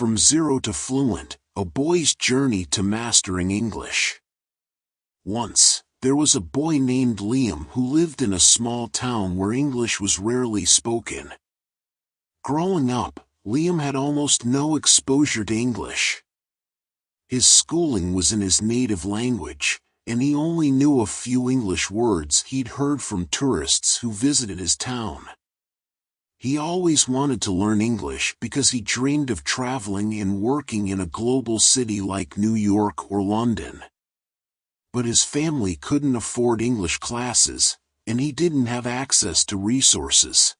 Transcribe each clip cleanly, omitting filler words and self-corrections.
From Zero to Fluent, a boy's journey to mastering English. Once, there was a boy named Liam who lived in a small town where English was rarely spoken. Growing up, Liam had almost no exposure to English. His schooling was in his native language, and he only knew a few English words he'd heard from tourists who visited his town. He always wanted to learn English because he dreamed of traveling and working in a global city like New York or London. But his family couldn't afford English classes, and he didn't have access to resources.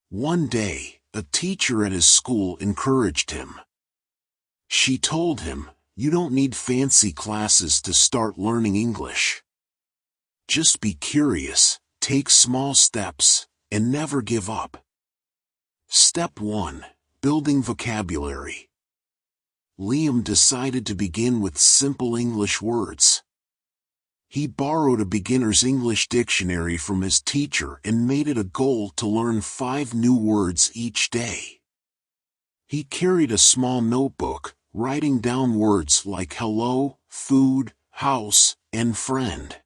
One day, a teacher at his school encouraged him. She told him, "You don't need fancy classes to start learning English. Just be curious, take small steps, and never give up." Step 1. Building vocabulary. Liam decided to begin with simple English words. He borrowed a beginner's English dictionary from his teacher and made it a goal to learn 5 new words each day. He carried a small notebook, writing down words like hello, food, house, and friend.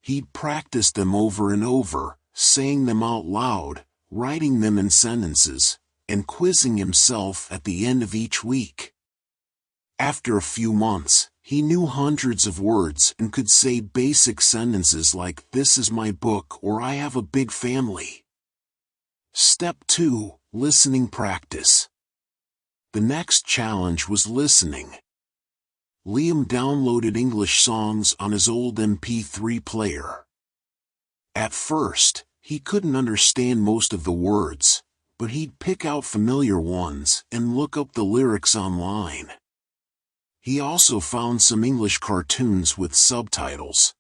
He'd practiced them over and over, saying them out loud, writing them in sentences, and quizzing himself at the end of each week. After a few months, he knew hundreds of words and could say basic sentences like "This is my book" or "I have a big family." Step 2. Listening practice. The next challenge was listening. Liam downloaded English songs on his old MP3 player. At first, he couldn't understand most of the words, but he'd pick out familiar ones and look up the lyrics online. He also found some English cartoons with subtitles.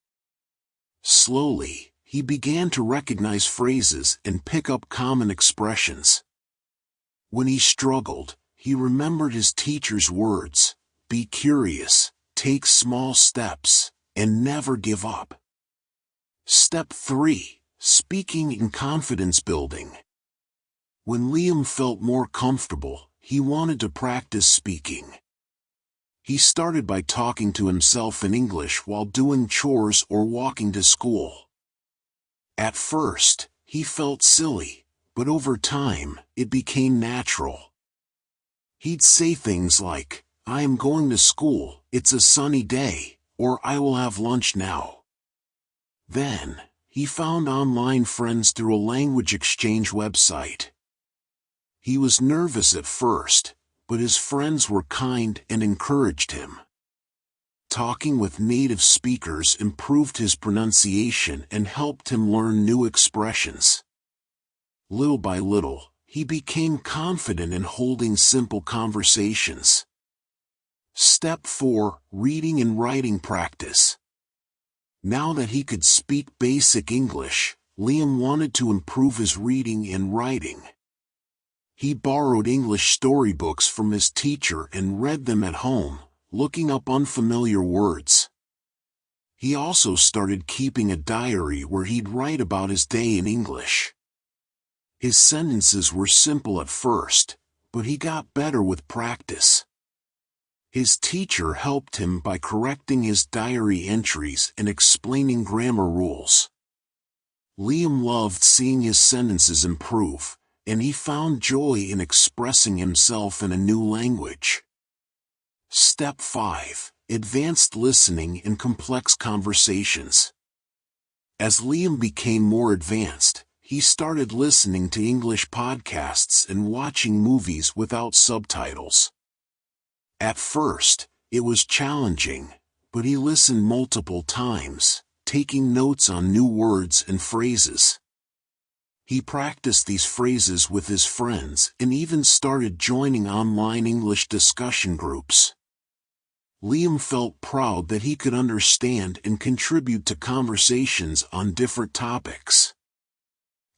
Slowly, he began to recognize phrases and pick up common expressions. When he struggled, he remembered his teacher's words: "Be curious, take small steps, and never give up." Step 3. Speaking and confidence building. When Liam felt more comfortable, he wanted to practice speaking. He started by talking to himself in English while doing chores or walking to school. At first, he felt silly, but over time, it became natural. He'd say things like, "I am going to school, it's a sunny day," or "I will have lunch now." Then, he found online friends through a language exchange website. He was nervous at first, but his friends were kind and encouraged him. Talking with native speakers improved his pronunciation and helped him learn new expressions. Little by little, he became confident in holding simple conversations. Step 4. Reading and writing practice. Now that he could speak basic English, Liam wanted to improve his reading and writing. He borrowed English storybooks from his teacher and read them at home, looking up unfamiliar words. He also started keeping a diary where he'd write about his day in English. His sentences were simple at first, but he got better with practice. His teacher helped him by correcting his diary entries and explaining grammar rules. Liam loved seeing his sentences improve, and he found joy in expressing himself in a new language. Step 5. Advanced listening and complex conversations. As Liam became more advanced, he started listening to English podcasts and watching movies without subtitles. At first, it was challenging, but he listened multiple times, taking notes on new words and phrases. He practiced these phrases with his friends and even started joining online English discussion groups. Liam felt proud that he could understand and contribute to conversations on different topics.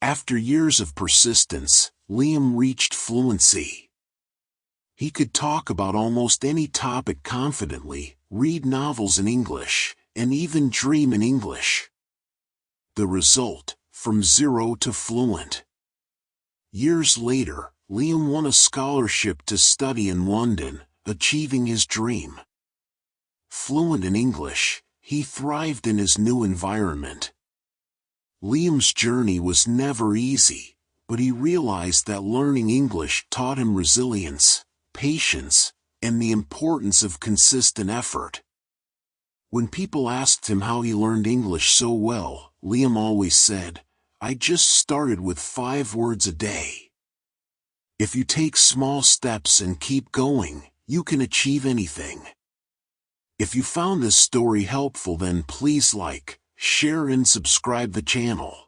After years of persistence, Liam reached fluency. He could talk about almost any topic confidently, read novels in English, and even dream in English. The result: from zero to fluent. Years later, Liam won a scholarship to study in London, achieving his dream. Fluent in English, he thrived in his new environment. Liam's journey was never easy, but he realized that learning English taught him resilience, patience, and the importance of consistent effort. When people asked him how he learned English so well, Liam always said, "I just started with 5 words a day." If you take small steps and keep going, you can achieve anything. If you found this story helpful, then please like, share and subscribe the channel.